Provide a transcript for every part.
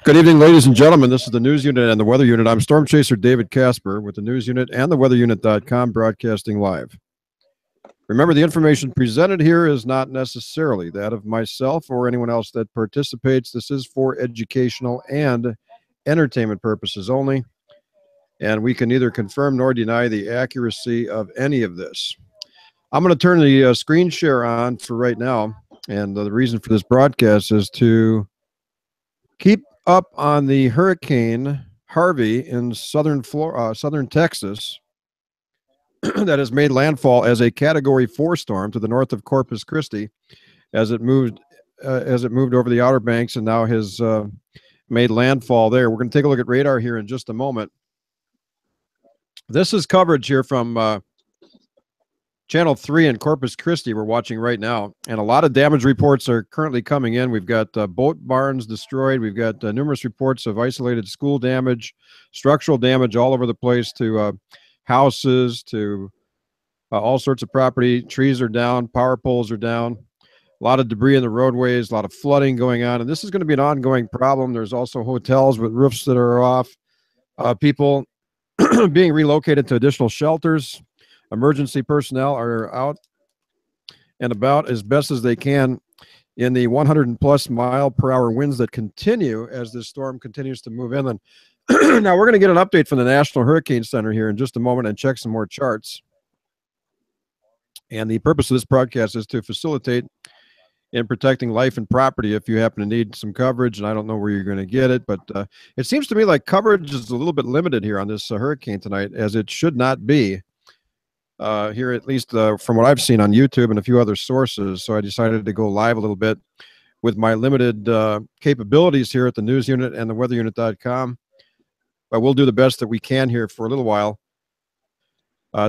Good evening, ladies and gentlemen. This is the News Unit and the Weather Unit. I'm Storm Chaser David Casper with the News Unit and the weatherunit.com broadcasting live. Remember, the information presented here is not necessarily that of myself or anyone else that participates. This is for educational and entertainment purposes only, and we can neither confirm nor deny the accuracy of any of this. I'm going to turn the screen share on for right now, and the reason for this broadcast is to keep up on the Hurricane Harvey in southern Texas that has made landfall as a Category 4 storm to the north of Corpus Christi as it moved over the Outer Banks and now has made landfall there. We're going to take a look at radar here in just a moment. This is coverage here from Channel 3 in Corpus Christi we're watching right now, and a lot of damage reports are currently coming in. We've got boat barns destroyed. We've got numerous reports of isolated school damage, structural damage all over the place to houses, to all sorts of property. Trees are down, power poles are down, a lot of debris in the roadways, a lot of flooding going on, and this is going to be an ongoing problem. There's also hotels with roofs that are off, people being relocated to additional shelters. Emergency personnel are out and about as best as they can in the 100+ mile per hour winds that continue as this storm continues to move inland. Now, we're going to get an update from the National Hurricane Center here in just a moment and check some more charts. And the purpose of this broadcast is to facilitate in protecting life and property if you happen to need some coverage, and I don't know where you're going to get it, but it seems to me like coverage is a little bit limited here on this hurricane tonight, as it should not be. Here, at least from what I've seen on YouTube and a few other sources. So I decided to go live a little bit with my limited capabilities here at the News Unit and the weatherunit.com. But we'll do the best that we can here for a little while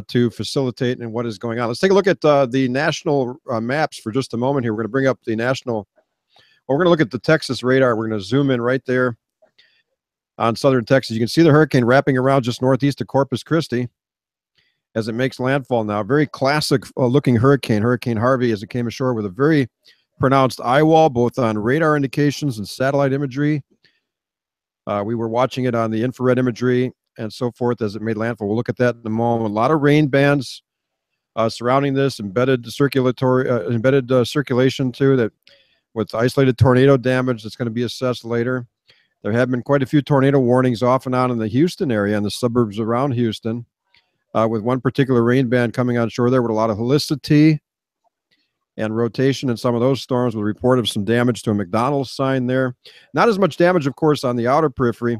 to facilitate in what is going on. Let's take a look at the national maps for just a moment here. We're going to bring up the national, we're going to look at the Texas radar. We're going to zoom in right there on southern Texas. You can see the hurricane wrapping around just northeast of Corpus Christi as it makes landfall now. Very classic looking hurricane, Hurricane Harvey, as it came ashore with a very pronounced eye wall, both on radar indications and satellite imagery. We were watching it on the infrared imagery and so forth as it made landfall. We'll look at that in a moment. A lot of rain bands surrounding this, embedded circulation too, that with isolated tornado damage that's going to be assessed later. There have been quite a few tornado warnings off and on in the Houston area and the suburbs around Houston. With one particular rain band coming on shore there with a lot of helicity and rotation in some of those storms, with a report of some damage to a McDonald's sign there. Not as much damage, of course, on the outer periphery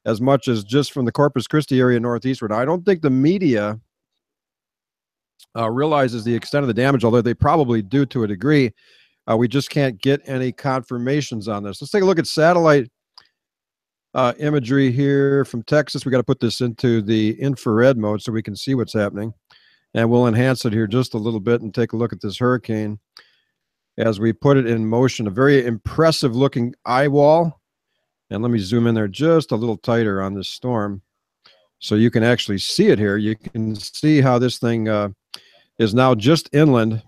as much as just from the Corpus Christi area northeastward. I don't think the media realizes the extent of the damage, although they probably do to a degree. We just can't get any confirmations on this. Let's take a look at satellite imagery here from Texas. We got to put this into the infrared mode so we can see what's happening, and we'll enhance it here just a little bit and take a look at this hurricane as we put it in motion. A very impressive looking eye wall, and let me zoom in there just a little tighter on this storm so you can actually see it here. You can see how this thing is now just inland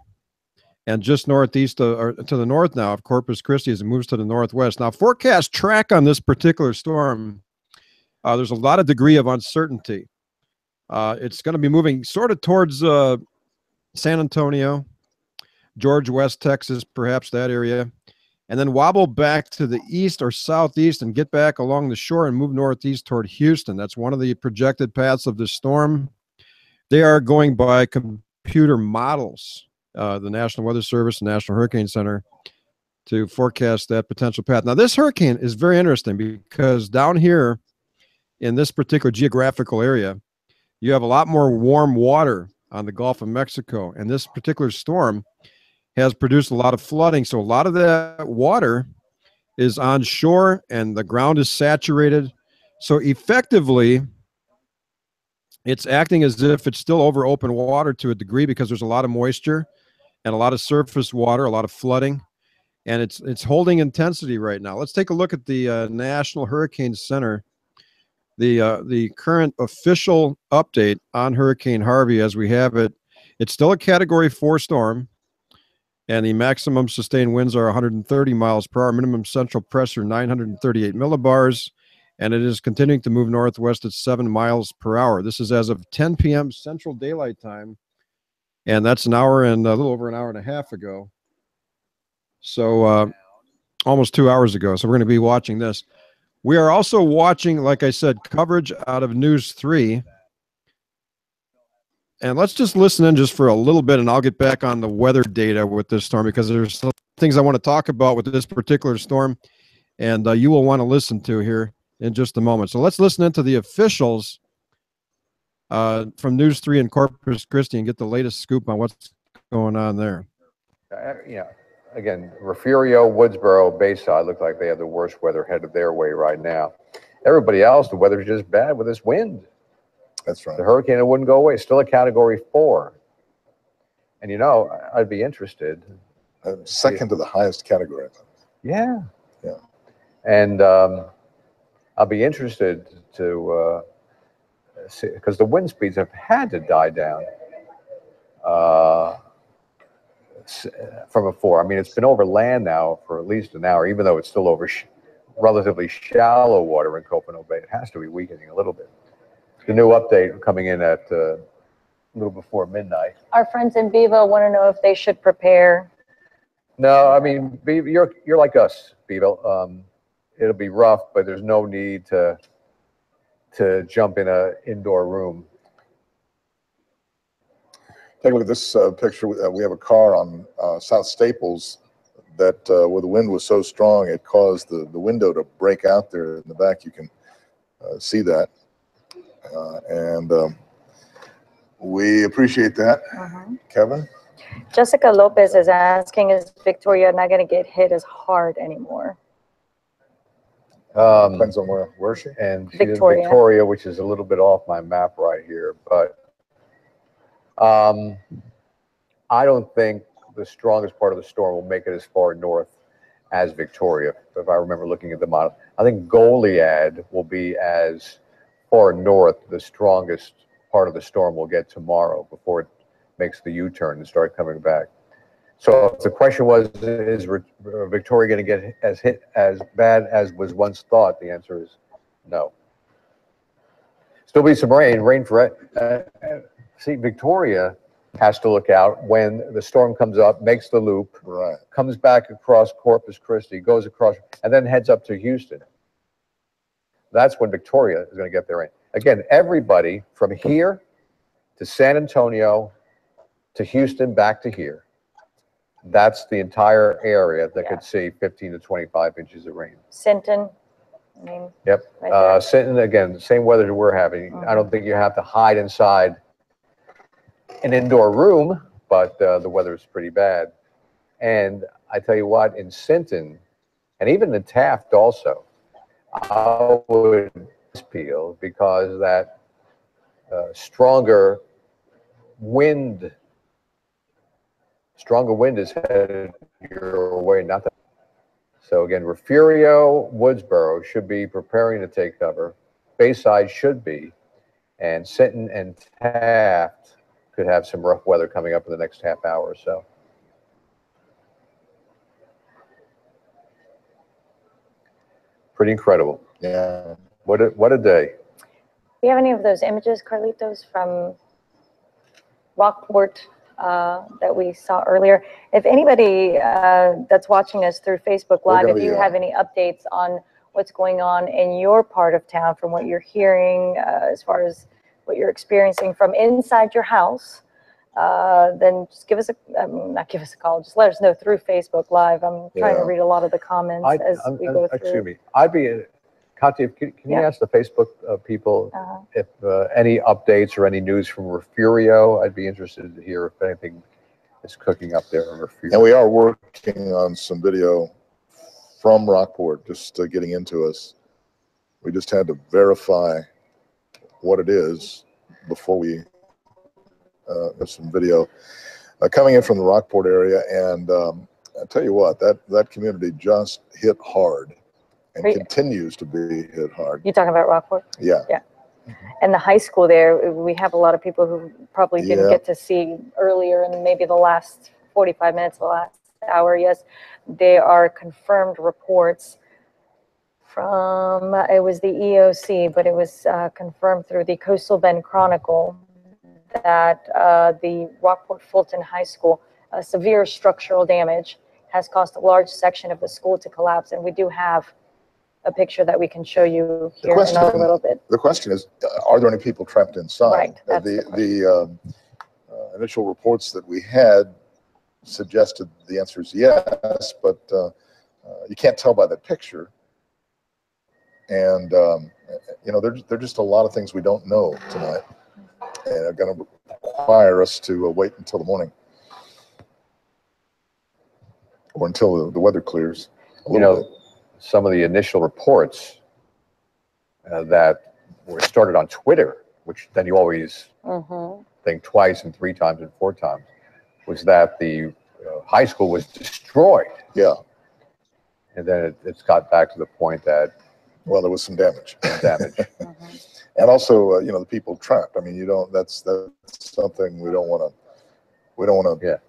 and just northeast or to the north now of Corpus Christi as it moves to the northwest. Now, forecast track on this particular storm, there's a lot of degree of uncertainty. It's going to be moving sort of towards San Antonio, George, West Texas, perhaps that area, and then wobble back to the east or southeast and get back along the shore and move northeast toward Houston. That's one of the projected paths of this storm. They are going by computer models, the National Weather Service and National Hurricane Center, to forecast that potential path. Now, this hurricane is very interesting because down here in this particular geographical area, you have a lot more warm water on the Gulf of Mexico, and this particular storm has produced a lot of flooding. So a lot of that water is on shore and the ground is saturated. So effectively, it's acting as if it's still over open water to a degree because there's a lot of moisture and a lot of surface water, a lot of flooding, and it's holding intensity right now. Let's take a look at the National Hurricane Center, the current official update on Hurricane Harvey as we have it. It's still a Category 4 storm, And the maximum sustained winds are 130 miles per hour, minimum central pressure 938 millibars, and it is continuing to move northwest at 7 miles per hour. This is as of 10 p.m. Central Daylight Time, and that's an hour and a little over an hour and a half ago. So almost 2 hours ago. So we're going to be watching this. We are also watching, like I said, coverage out of News 3. And let's just listen in just for a little bit, and I'll get back on the weather data with this storm, because there's some things I want to talk about with this particular storm, and you will want to listen to here in just a moment. So let's listen into the officials from News 3 in Corpus Christi and get the latest scoop on what's going on there. Yeah, again, Refugio, Woodsboro, Bayside look like they have the worst weather headed their way right now. Everybody else, the weather's just bad with this wind. That's right. The hurricane, it wouldn't go away. It's still a Category 4. And, you know, I'd be interested. Second to the highest category. Yeah. Yeah. And I'll be interested to see, because the wind speeds have had to die down from a 4. I mean, it's been over land now for at least an hour, even though it's still over relatively shallow water in Copano Bay. It has to be weakening a little bit. The new update coming in at a little before midnight. Our friends in Bevo want to know if they should prepare. No, I mean, you're like us, Bevo. It'll be rough, but there's no need to jump in an indoor room. Take a look at this picture. We have a car on South Staples that where the wind was so strong it caused the window to break out there in the back. You can see that. And we appreciate that. Kevin? Jessica Lopez is asking, is Victoria not going to get hit as hard anymore? Depends on where is she? And she's in Victoria, which is a little bit off my map right here. But I don't think the strongest part of the storm will make it as far north as Victoria, if I remember looking at the model. I think Goliad will be as far north, the strongest part of the storm will get tomorrow before it makes the U-turn and start coming back. So if the question was, is Victoria going to get hit as bad as was once thought, the answer is no. Still be some rain for see, Victoria has to look out when the storm comes up, makes the loop, right, comes back across Corpus Christi, goes across, and then heads up to Houston. That's when Victoria is going to get their rain. Again, everybody from here to San Antonio to Houston back to here, that's the entire area that could see 15 to 25 inches of rain. Sinton. I mean, yep. Right Sinton, again, same weather that we're having. I don't think you have to hide inside an indoor room, but the weather is pretty bad. And I tell you what, in Sinton, and even in Taft also, I would peel because that stronger wind is headed your way. Not that. So again, Refugio, Woodsboro should be preparing to take cover. Bayside should be, and Sinton and Taft could have some rough weather coming up in the next half hour or so. Pretty incredible. Yeah. What a day. Do you have any of those images, Carlitos, from Rockport that we saw earlier? If anybody that's watching us through Facebook Live, if you have any updates on what's going on in your part of town, from what you're hearing, as far as what you're experiencing from inside your house, then just give us not give us a call, just let us know through Facebook Live. I'm trying to read a lot of the comments as we go through. Excuse me. I'd be, Katya, can you ask the Facebook people if any updates or any news from Refugio? I'd be interested to hear if anything is cooking up there in Refugio. And we are working on some video from Rockport, just getting into us. We just had to verify what it is before we have some video coming in from the Rockport area. And I tell you what, that community just hit hard and continues to be hit hard. You talking about Rockport? Yeah. Yeah. And the high school there, we have a lot of people who probably didn't get to see earlier in maybe the last 45 minutes of the last hour. Yes, they are confirmed reports from, it was the EOC, but it was confirmed through the Coastal Bend Chronicle that the Rockport Fulton High School, severe structural damage has caused a large section of the school to collapse. And we do have a picture that we can show you here in a little bit. The question is, are there any people trapped inside? Right. The initial reports that we had suggested the answer is yes, but you can't tell by the picture. And, you know, there's just a lot of things we don't know tonight, and are going to require us to wait until the morning, or until the weather clears a little bit. Some of the initial reports that were started on Twitter, which then you always think twice and 3 times and 4 times, was that the high school was destroyed. Yeah. And then it's got back to the point that, well, there was some damage. Mm-hmm. And also, you know, the people trapped. I mean, you don't. That's something we don't want to.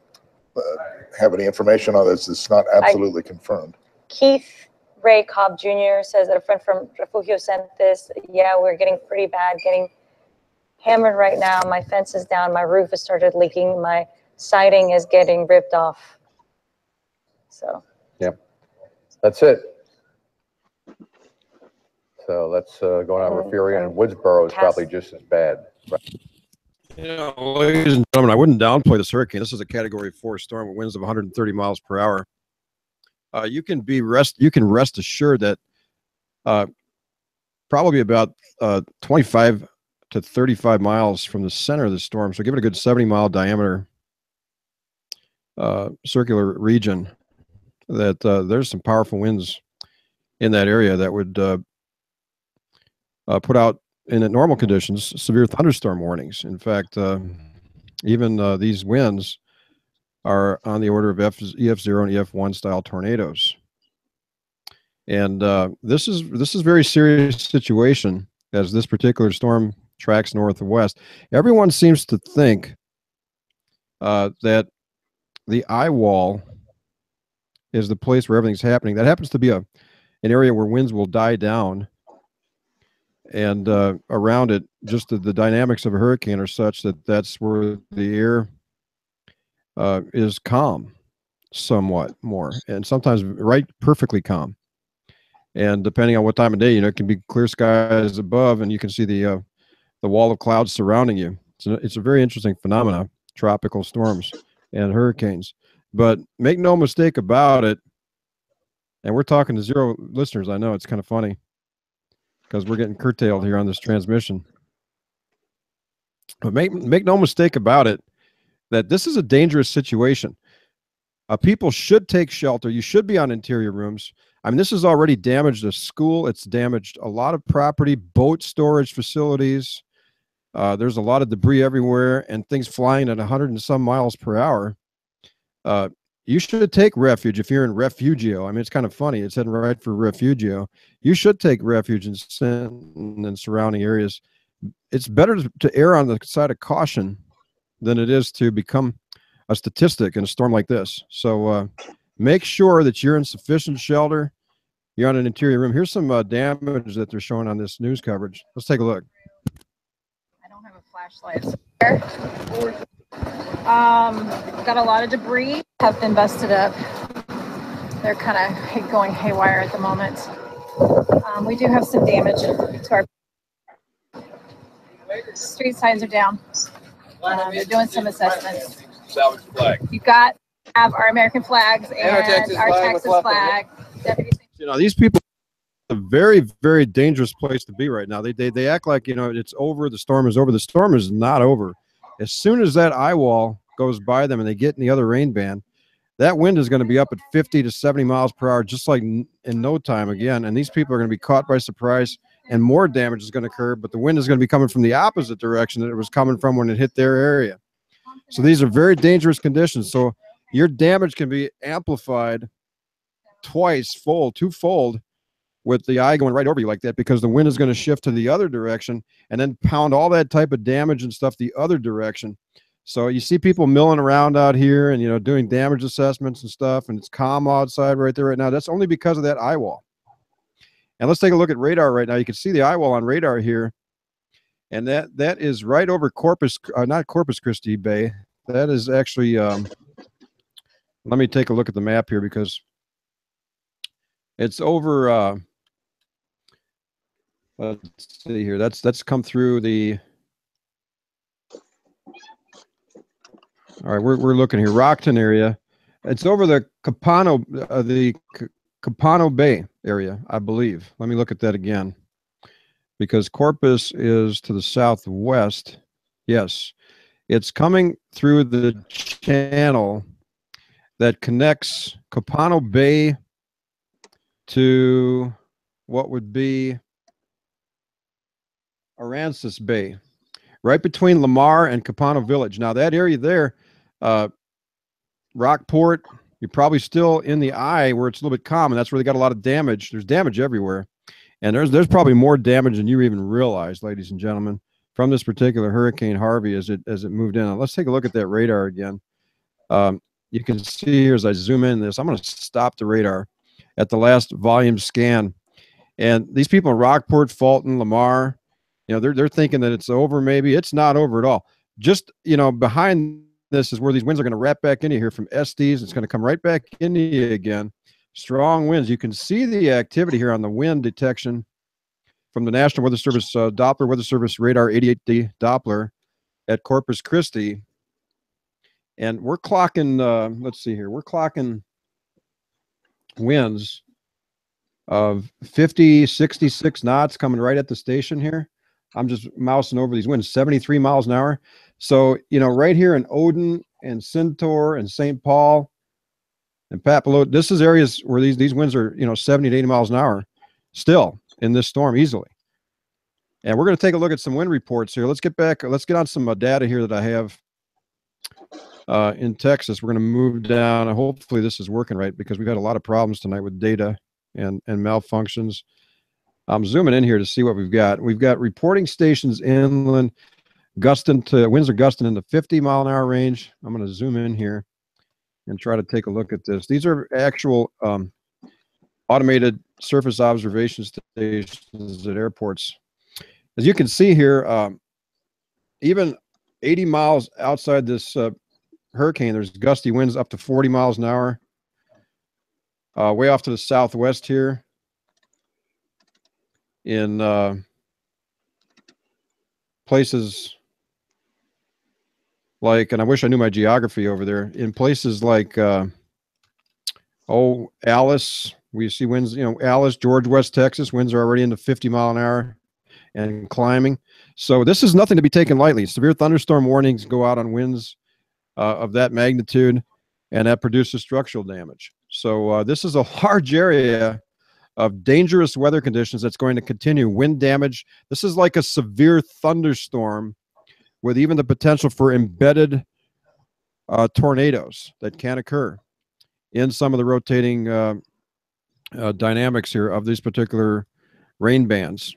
Have any information on this. It's not absolutely confirmed. Keith Ray Cobb Jr. says that a friend from Refugio sent this. Yeah, we're getting pretty bad, getting hammered right now. My fence is down. My roof has started leaking. My siding is getting ripped off. So. Yeah, that's it. So let's go on Refugio, and Woodsboro is probably just as bad. Right. You know, ladies and gentlemen, I wouldn't downplay this hurricane. This is a Category 4 storm with winds of 130 miles per hour. You can rest assured that probably about 25 to 35 miles from the center of the storm, so give it a good 70-mile diameter circular region, that there's some powerful winds in that area that would put out, in normal conditions, severe thunderstorm warnings. In fact, even these winds are on the order of EF0 and EF1 style tornadoes. And this is a very serious situation as this particular storm tracks north and west. Everyone seems to think that the eye wall is the place where everything's happening. That happens to be an area where winds will die down, and around it, just the dynamics of a hurricane are such that that's where the air is calm, somewhat more, and sometimes perfectly calm. And depending on what time of day, you know, it can be clear skies above, and you can see the wall of clouds surrounding you. It's a very interesting phenomena, tropical storms and hurricanes. But make no mistake about it, and we're talking to 0 listeners. I know it's kind of funny, because we're getting curtailed here on this transmission. But make no mistake about it, that this is a dangerous situation. People should take shelter. You should be on interior rooms. I mean, this has already damaged a school. It's damaged a lot of property, boat storage facilities. There's a lot of debris everywhere and things flying at 100 and some miles per hour. You should take refuge if you're in Refugio. I mean, it's kind of funny. It's heading right for Refugio. You should take refuge in Sinton and surrounding areas. It's better to err on the side of caution than it is to become a statistic in a storm like this. So make sure that you're in sufficient shelter. You're on an interior room. Here's some damage that they're showing on this news coverage. Let's take a look. I don't have a flashlight. Got a lot of debris have been busted up. They're kind of going haywire at the moment. We do have some damage to our street signs are down. They're doing some assessments. Salvage flag. You've got have our American flags and our Texas flag. You know, these people are a very, very dangerous place to be right now. They act like, you know, it's over, the storm is over. The storm is not over. As soon as that eye wall goes by them and they get in the other rain band, that wind is going to be up at 50 to 70 miles per hour, just like in no time again. And these people are going to be caught by surprise, and more damage is going to occur, but the wind is going to be coming from the opposite direction that it was coming from when it hit their area. So these are very dangerous conditions. So your damage can be amplified twofold with the eye going right over you like that, because the wind is going to shift to the other direction and then pound all that type of damage and stuff the other direction. So you see people milling around out here and, you know, doing damage assessments and stuff, and it's calm outside right there right now. That's only because of that eye wall. And let's take a look at radar right now. You can see the eye wall on radar here, and that is right over Corpus, not Corpus Christi Bay. That is actually, let me take a look at the map here, because it's over, let's see here. That's come through the, all right, we're looking here, Rockton area. It's over the Capano Bay area, I believe. Let me look at that again, because Corpus is to the southwest. Yes, it's coming through the channel that connects Capano Bay to what would be Aransas Bay, right between Lamar and Capano Village. Now that area there, Rockport, you're probably still in the eye where it's a little bit calm, and that's where they got a lot of damage. There's damage everywhere, and there's probably more damage than you even realize, ladies and gentlemen, from this particular Hurricane Harvey as it moved in. Let's take a look at that radar again. You can see here as I zoom in this, I'm going to stop the radar at the last volume scan, and these people in Rockport, Fulton, Lamar, you know, they're thinking that it's over. Maybe it's not over at all. Just, you know, behind this is where these winds are going to wrap back into here from Estes. It's going to come right back into you again. Strong winds. You can see the activity here on the wind detection from the National Weather Service Doppler Weather Service radar 88D Doppler at Corpus Christi. And we're clocking, let's see here, we're clocking winds of 50, 66 knots coming right at the station here. I'm just mousing over these winds, 73 miles an hour. So, you know, right here in Odin and Centaur and St. Paul and Papalote, this is areas where these winds are, you know, 70 to 80 miles an hour still in this storm easily. And we're going to take a look at some wind reports here. Let's get on some data here that I have in Texas. We're going to move down, and hopefully this is working right, because we've had a lot of problems tonight with data and malfunctions. I'm zooming in here to see what we've got. We've got reporting stations inland, winds are gusting in the 50 mile an hour range. I'm going to zoom in here and try to take a look at this. These are actual automated surface observation stations at airports. As you can see here, even 80 miles outside this hurricane, there's gusty winds up to 40 miles an hour. Way off to the southwest here in places like, and I wish I knew my geography over there, in places like, Alice, we see winds, you know, Alice, George, West Texas, winds are already into 50 mile an hour and climbing. So this is nothing to be taken lightly. Severe thunderstorm warnings go out on winds of that magnitude, and that produces structural damage. So this is a large area of dangerous weather conditions that's going to continue. Wind damage. This is like a severe thunderstorm with even the potential for embedded tornadoes that can occur in some of the rotating dynamics here of these particular rain bands.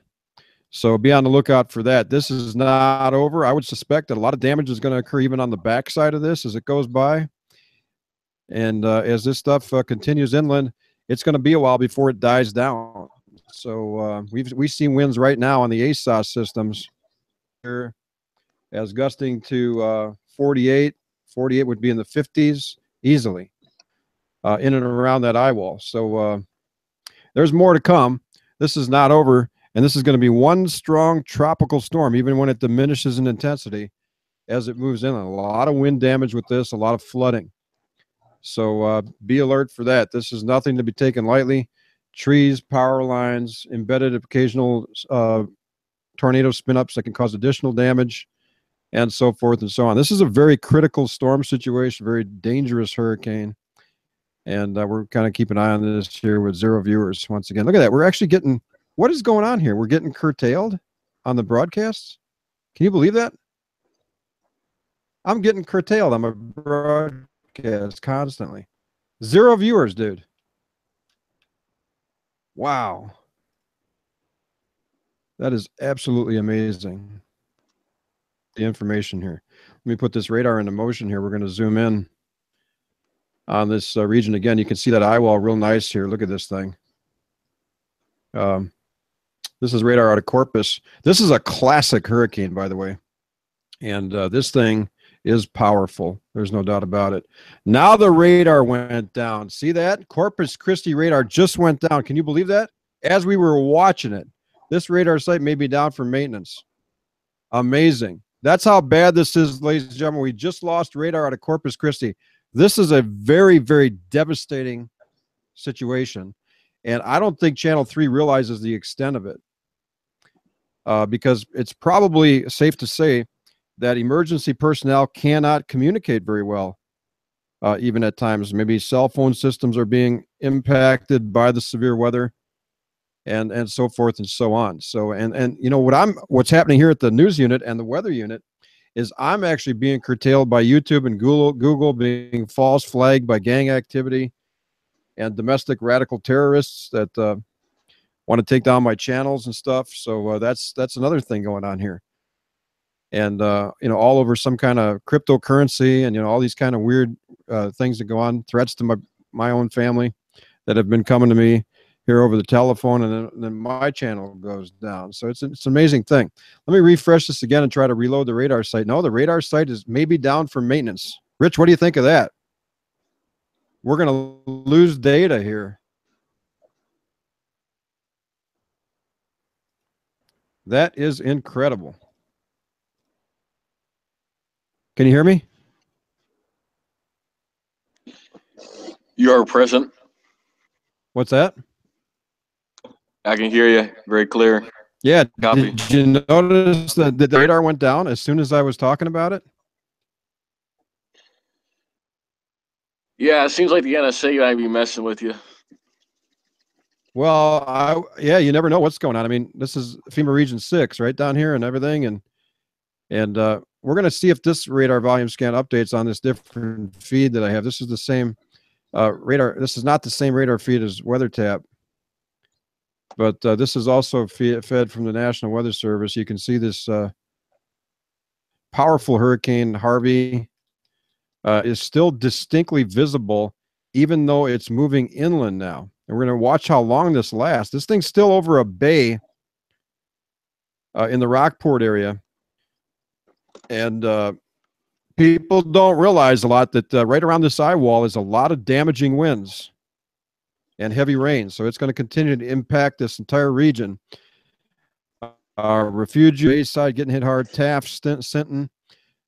So be on the lookout for that. This is not over. I would suspect that a lot of damage is going to occur even on the backside of this as it goes by. And as this stuff continues inland, it's going to be a while before it dies down. So we see winds right now on the ASOS systems here as gusting to 48. 48 would be in the 50s easily in and around that eye wall. So there's more to come. This is not over. And this is going to be one strong tropical storm, even when it diminishes in intensity as it moves in. A lot of wind damage with this, a lot of flooding. So be alert for that. This is nothing to be taken lightly. Trees, power lines, embedded occasional tornado spin-ups that can cause additional damage, and so forth and so on. This is a very critical storm situation, very dangerous hurricane. And we're kind of keeping an eye on this here with 0 viewers once again. Look at that. We're actually getting... What is going on here? We're getting curtailed on the broadcasts. Can you believe that? I'm getting curtailed on my broadcast constantly. 0 viewers, dude. Wow. That is absolutely amazing. the information here. Let me put this radar into motion here. We're going to zoom in on this region again. You can see that eye wall real nice here. Look at this thing. This is radar out of Corpus. This is a classic hurricane, by the way. And this thing is powerful. There's no doubt about it. Now the radar went down. See that? Corpus Christi radar just went down. Can you believe that? As we were watching it, this radar site may be down for maintenance. Amazing. That's how bad this is, ladies and gentlemen. We just lost radar out of Corpus Christi. This is a very, very devastating situation. And I don't think Channel 3 realizes the extent of it, because it's probably safe to say that emergency personnel cannot communicate very well, even at times. Maybe cell phone systems are being impacted by the severe weather, and so forth and so on. So, and you know, what's happening here at the news unit and the weather unit is I'm actually being curtailed by YouTube and Google being false flagged by gang activity and domestic radical terrorists that want to take down my channels and stuff. So that's another thing going on here. And you know, all over some kind of cryptocurrency, and you know, all these kind of weird things that go on, threats to my own family that have been coming to me here over the telephone, and then my channel goes down. So it's an amazing thing. Let me refresh this again and try to reload the radar site. No, the radar site is maybe down for maintenance. Rich, what do you think of that? We're going to lose data here. That is incredible. Can you hear me? You are present. What's that? I can hear you very clear. Yeah. Copy. Did you notice that the radar went down as soon as I was talking about it? Yeah, it seems like the NSA might be messing with you. Well, yeah, you never know what's going on. I mean, this is FEMA Region 6 right down here and everything. And we're going to see if this radar volume scan updates on this different feed that I have. This is the same radar. This is not the same radar feed as WeatherTap, but this is also fed from the National Weather Service. You can see this powerful hurricane Harvey is still distinctly visible, even though it's moving inland now. And we're going to watch how long this lasts. This thing's still over a bay in the Rockport area. And people don't realize a lot that right around this eye wall is a lot of damaging winds and heavy rain. So it's going to continue to impact this entire region. Refuge, Bayside getting hit hard, Taft, Sinton,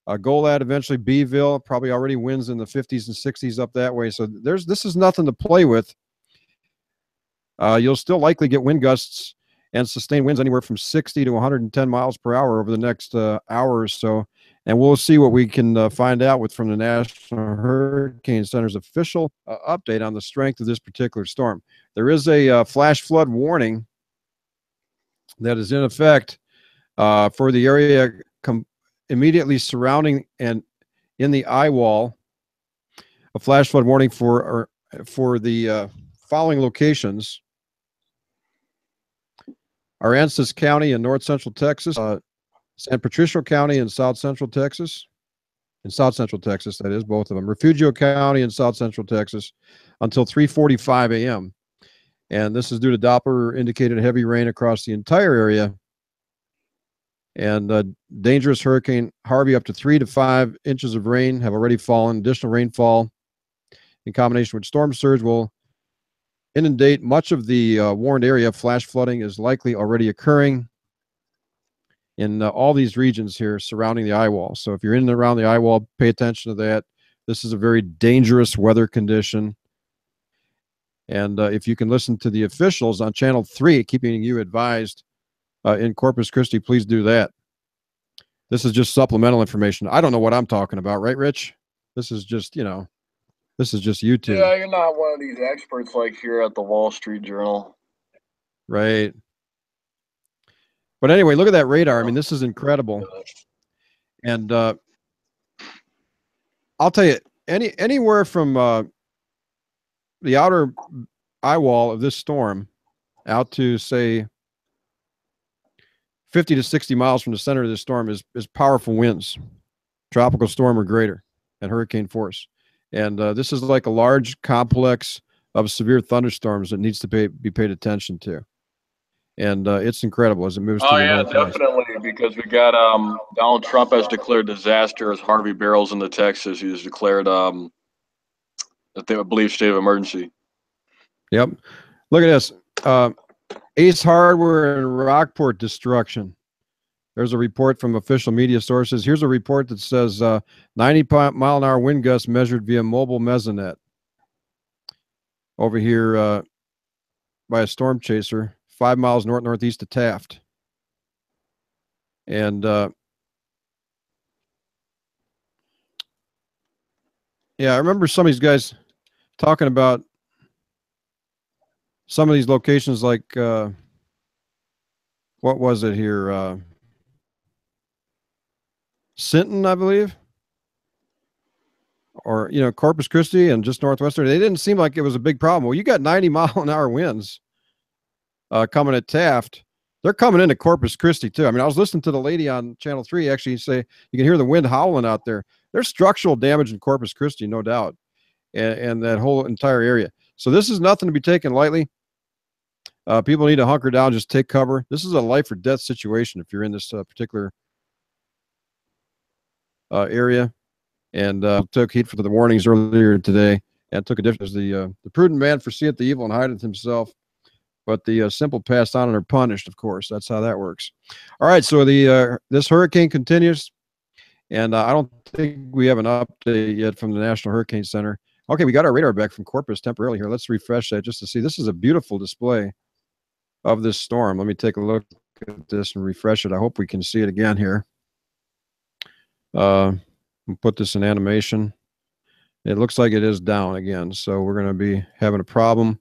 Golad, eventually Beeville, probably already winds in the 50s and 60s up that way. So this is nothing to play with. You'll still likely get wind gusts and sustained winds anywhere from 60 to 110 miles per hour over the next hour or so. And we'll see what we can find out from the National Hurricane Center's official update on the strength of this particular storm. There is a flash flood warning that is in effect for the area immediately surrounding and in the eye wall. A flash flood warning for the following locations: Aransas County in north central Texas, San Patricio County in south central Texas, that is, both of them, Refugio County in south central Texas, until 3:45 a.m. And this is due to Doppler indicated heavy rain across the entire area. And dangerous Hurricane Harvey, up to 3 to 5 inches of rain have already fallen. Additional rainfall in combination with storm surge will inundate much of the warned area. Flash flooding is likely already occurring in all these regions here surrounding the eye wall. So if you're in and around the eye wall, pay attention to that. This is a very dangerous weather condition. And if you can listen to the officials on Channel 3, keeping you advised in Corpus Christi, please do that. This is just supplemental information. I don't know what I'm talking about, right, Rich? This is just, you know, this is just YouTube. Yeah, you're not one of these experts like here at the Wall Street Journal. Right. But anyway, look at that radar. I mean, this is incredible. And I'll tell you, anywhere from the outer eye wall of this storm out to, say, 50 to 60 miles from the center of this storm is powerful winds, tropical storm or greater, and hurricane force. And this is like a large complex of severe thunderstorms that needs to be paid attention to. And it's incredible as it moves to the northwest. Definitely, because we got Donald Trump has declared disaster as Harvey barrels into Texas. He has declared that they believe state of emergency. Yep. Look at this. Ace Hardware and Rockport destruction. There's a report from official media sources. Here's a report that says 90-mile-an-hour wind gusts measured via mobile mesonet. Over here by a storm chaser, 5 miles northeast of Taft. And yeah, I remember some of these guys talking about some of these locations like, what was it here? Sinton, I believe. Or, you know, Corpus Christi and just northwestern. They didn't seem like it was a big problem. Well, you got 90-mile-an-hour winds coming at Taft. They're coming into Corpus Christi, too. I mean, I was listening to the lady on Channel 3 actually say you can hear the wind howling out there. There's structural damage in Corpus Christi, no doubt, and that whole entire area. So this is nothing to be taken lightly. People need to hunker down, just take cover. This is a life or death situation if you're in this particular area. And took heed for the warnings earlier today and took a difference. The prudent man foreseeth the evil and hideth himself, but the simple pass on and are punished, of course. That's how that works. All right, so this hurricane continues, and I don't think we have an update yet from the National Hurricane Center. Okay, we got our radar back from Corpus temporarily here. Let's refresh that just to see. This is a beautiful display of this storm. Let me take a look at this and refresh it. I hope we can see it again here. We'll put this in animation. It looks like it is down again, so we're going to be having a problem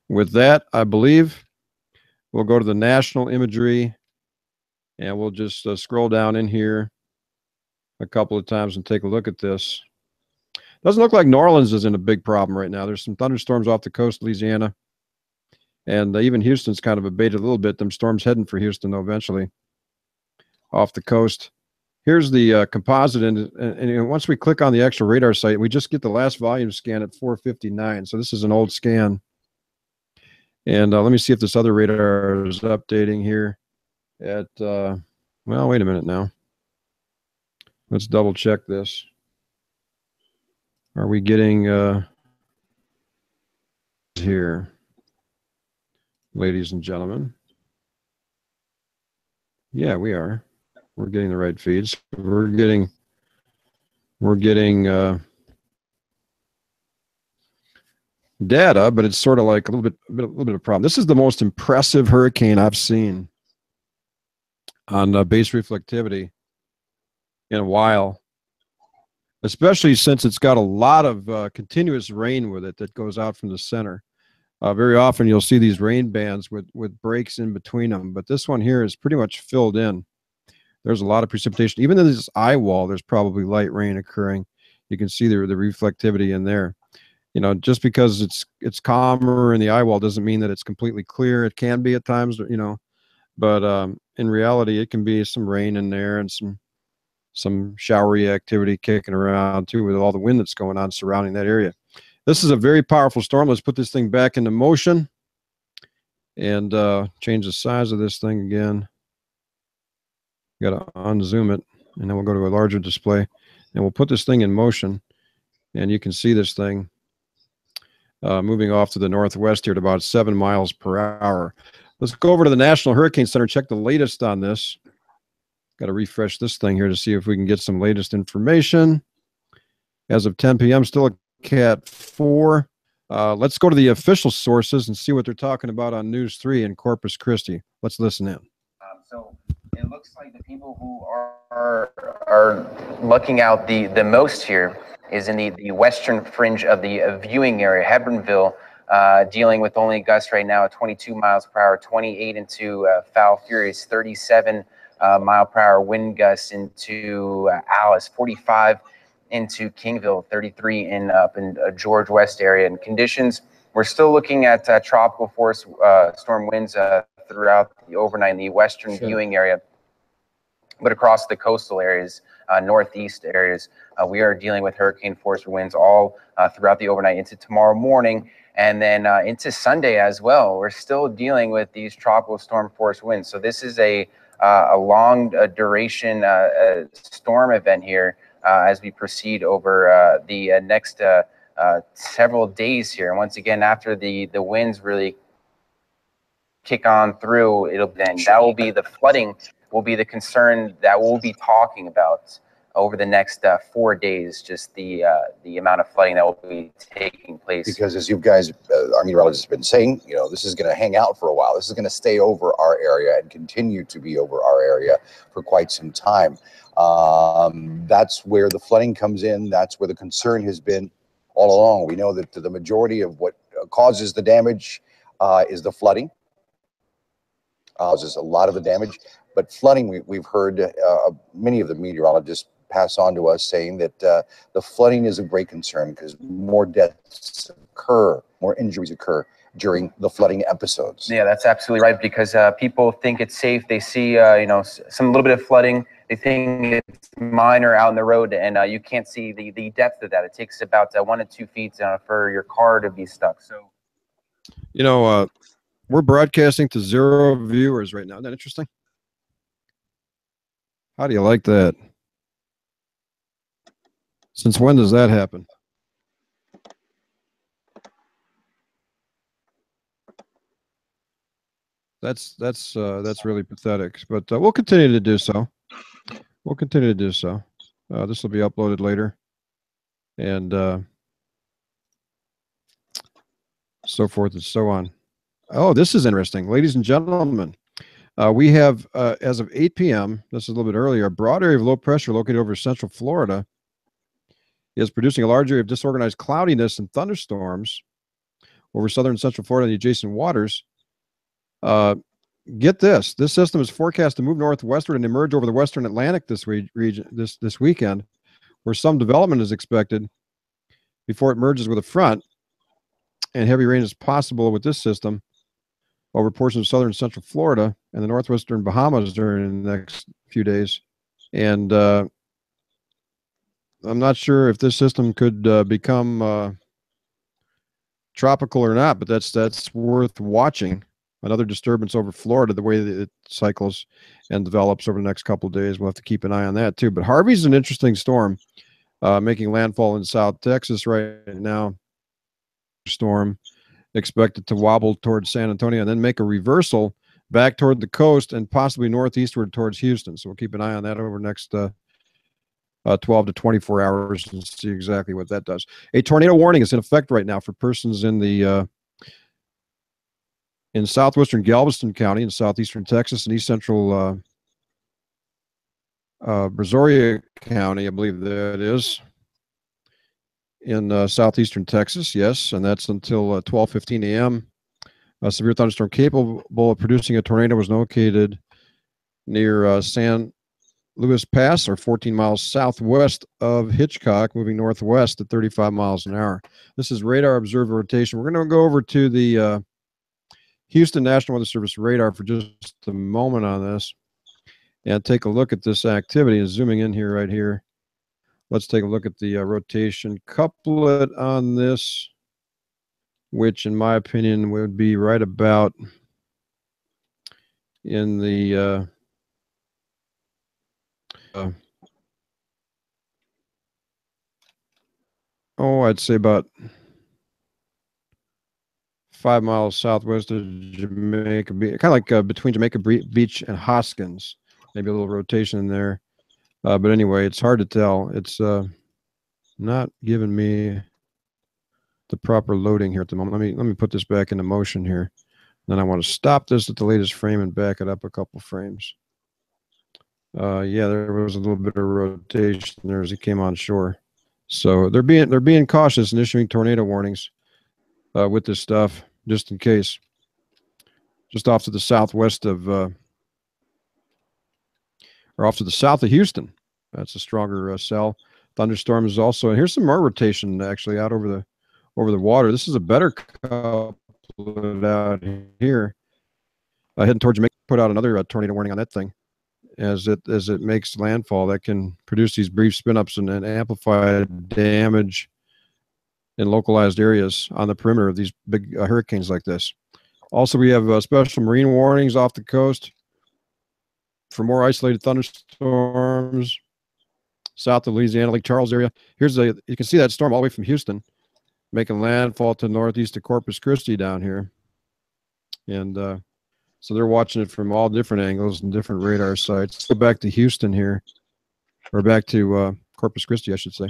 with that, I believe. We'll go to the national imagery, and we'll just scroll down in here a couple of times and take a look at this. Doesn't look like New Orleans is in a big problem right now. There's some thunderstorms off the coast of Louisiana, and even Houston's kind of abated a little bit. Them storms heading for Houston, though, eventually off the coast. Here's the composite, and once we click on the actual radar site, we just get the last volume scan at 459. So this is an old scan. And let me see if this other radar is updating here at, well, wait a minute now. Let's double check this. Are we getting here, ladies and gentlemen? Yeah, we are. We're getting the right feeds. We're getting data, but it's sort of like a little bit of a problem. This is the most impressive hurricane I've seen on base reflectivity in a while, especially since it's got a lot of continuous rain with it that goes out from the center. Very often you'll see these rain bands with breaks in between them, but this one here is pretty much filled in. There's a lot of precipitation. Even in this eye wall, there's probably light rain occurring. You can see the reflectivity in there. You know, just because it's calmer in the eye wall doesn't mean that it's completely clear. It can be at times, you know, but in reality, it can be some rain in there and some showery activity kicking around too with all the wind that's going on surrounding that area. This is a very powerful storm. Let's put this thing back into motion and change the size of this thing again. Got to unzoom it, and then we'll go to a larger display, and we'll put this thing in motion, and you can see this thing moving off to the northwest here at about 7 miles per hour. Let's go over to the National Hurricane Center, check the latest on this. Got to refresh this thing here to see if we can get some latest information. As of 10 p.m., still a Cat 4. Let's go to the official sources and see what they're talking about on News 3 in Corpus Christi. Let's listen in. So it looks like the people who are looking out the most here is in the western fringe of the viewing area, Hebronville, dealing with only gusts right now at 22 miles per hour, 28 into Foul Furious, 37 mile per hour wind gusts into Alice, 45 into Kingville, 33 up in George West area. And conditions, we're still looking at tropical force storm winds, throughout the overnight in the western viewing area. But across the coastal areas, northeast areas, we are dealing with hurricane force winds all throughout the overnight into tomorrow morning, and then into Sunday as well. We're still dealing with these tropical storm force winds. So this is a long duration storm event here as we proceed over the next several days here. And once again, after the winds really kick on through, that will be the flooding will be the concern that we'll be talking about over the next 4 days, just the amount of flooding that will be taking place. Because as you guys, our meteorologists have been saying, you know, this is going to hang out for a while. This is going to stay over our area and continue to be over our area for quite some time. That's where the flooding comes in. That's where the concern has been all along. We know that the majority of what causes the damage is the flooding. Causes a lot of the damage. But flooding, we've heard many of the meteorologists pass on to us saying that the flooding is a great concern because more deaths occur, more injuries occur during the flooding episodes. Yeah, that's absolutely right, because people think it's safe. They see, you know, some little bit of flooding. They think it's minor out in the road, and you can't see the depth of that. It takes about 1 to 2 feet for your car to be stuck. So, you know, we're broadcasting to 0 viewers right now. Isn't that interesting? How do you like that? Since when does that happen? That's really pathetic. But we'll continue to do so. We'll continue to do so. This will be uploaded later, and so forth and so on. Oh, this is interesting, ladies and gentlemen. We have, as of 8 p.m., this is a little bit earlier, a broad area of low pressure located over central Florida is producing a large area of disorganized cloudiness and thunderstorms over southern and central Florida and the adjacent waters. Get this. This system is forecast to move northwestward and emerge over the western Atlantic this weekend, where some development is expected before it merges with a front, and heavy rain is possible with this system over portions of southern and central Florida and the northwestern Bahamas during the next few days. And I'm not sure if this system could become tropical or not, but that's worth watching. Another disturbance over Florida, the way that it cycles and develops over the next couple of days. We'll have to keep an eye on that too. But Harvey's an interesting storm, making landfall in South Texas right now. Storm expected to wobble towards San Antonio and then make a reversal back toward the coast and possibly northeastward towards Houston. So we'll keep an eye on that over the next 12 to 24 hours and see exactly what that does. A tornado warning is in effect right now for persons in the in southwestern Galveston County in southeastern Texas and east central Brazoria County, I believe that is, in southeastern Texas, yes, and that's until 12:15 a.m. A severe thunderstorm capable of producing a tornado was located near San Luis Pass, or 14 miles southwest of Hitchcock, moving northwest at 35 miles an hour. This is radar observed rotation. We're going to go over to the Houston National Weather Service radar for just a moment on this and take a look at this activity. And zooming in here, right here, let's take a look at the rotation couplet on this, which in my opinion would be right about in the I'd say about 5 miles southwest of Jamaica Beach, kind of like between Jamaica Beach and Hoskins. Maybe a little rotation in there. But anyway, it's hard to tell. It's not giving me the proper loading here at the moment. Let me put this back into motion here. Then I want to stop this at the latest frame and back it up a couple frames. Yeah, there was a little bit of rotation there as it came on shore. So they're being cautious and issuing tornado warnings with this stuff, just in case. Just off to the southwest of, or off to the south of Houston. That's a stronger cell. Thunderstorm is also, and here's some more rotation actually out over the water. This is a better couplet out here. heading towards Jamaica. Put out another tornado warning on that thing as it makes landfall. That can produce these brief spin-ups and amplify damage in localized areas on the perimeter of these big hurricanes like this. Also, we have special marine warnings off the coast for more isolated thunderstorms south of Louisiana, Lake Charles area. You can see that storm all the way from Houston, making landfall to northeast of Corpus Christi down here. And so they're watching it from all different angles and different radar sites. Let's go back to Houston here, or back to Corpus Christi, I should say,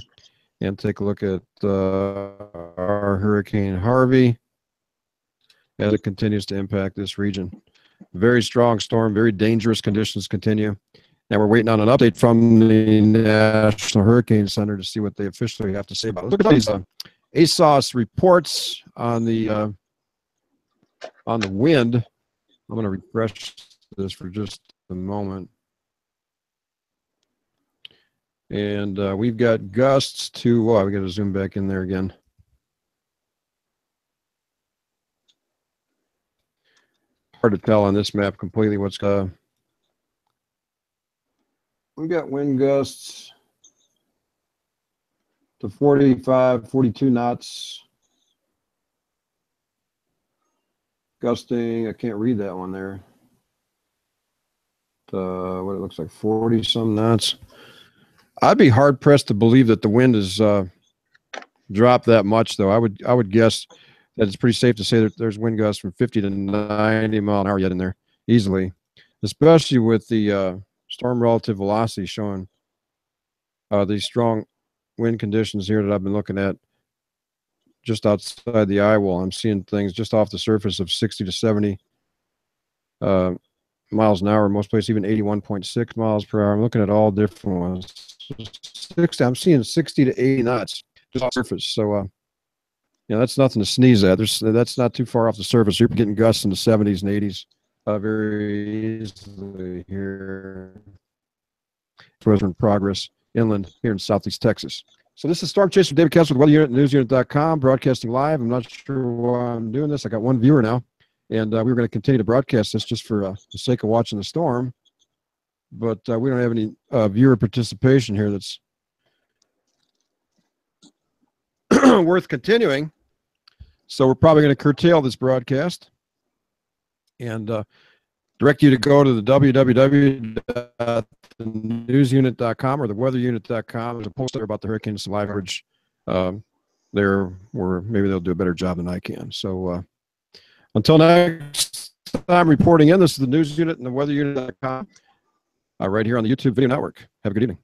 and take a look at our Hurricane Harvey as it continues to impact this region. Very strong storm, very dangerous conditions continue. And we're waiting on an update from the National Hurricane Center to see what they officially have to say about it. Look at these ASOS reports on the wind. I'm going to refresh this for just a moment. And we've got gusts to, we got to zoom back in there again. Hard to tell on this map completely what's we got wind gusts to 45, 42 knots. Gusting, I can't read that one there. What it looks like 40 some knots. I'd be hard pressed to believe that the wind has dropped that much, though. I would guess that it's pretty safe to say that there's wind gusts from 50 to 90 mile an hour yet in there easily, especially with the storm relative velocity showing these strong wind conditions here that I've been looking at just outside the eye wall. I'm seeing things just off the surface of 60 to 70 miles an hour, most places even 81.6 miles per hour. I'm looking at all different ones. I'm seeing 60 to 80 knots just off the surface. So, that's nothing to sneeze at. That's not too far off the surface. You're getting gusts in the 70s and 80s very easily here. In progress inland here in southeast Texas. So this is Storm Chaser David Casper with Weather Unit, TheNewsUNIT.com, broadcasting live. I'm not sure why I'm doing this. I got one viewer now, and we were going to continue to broadcast this just for the sake of watching the storm. But we don't have any viewer participation here that's worth continuing. So we're probably going to curtail this broadcast and direct you to go to the www.thenewsunit.com or the weatherunit.com. There's a post there about the hurricane live coverage there, where maybe they'll do a better job than I can. So until next time, reporting in, this is the News Unit and the weatherunit.com right here on the YouTube Video Network. Have a good evening.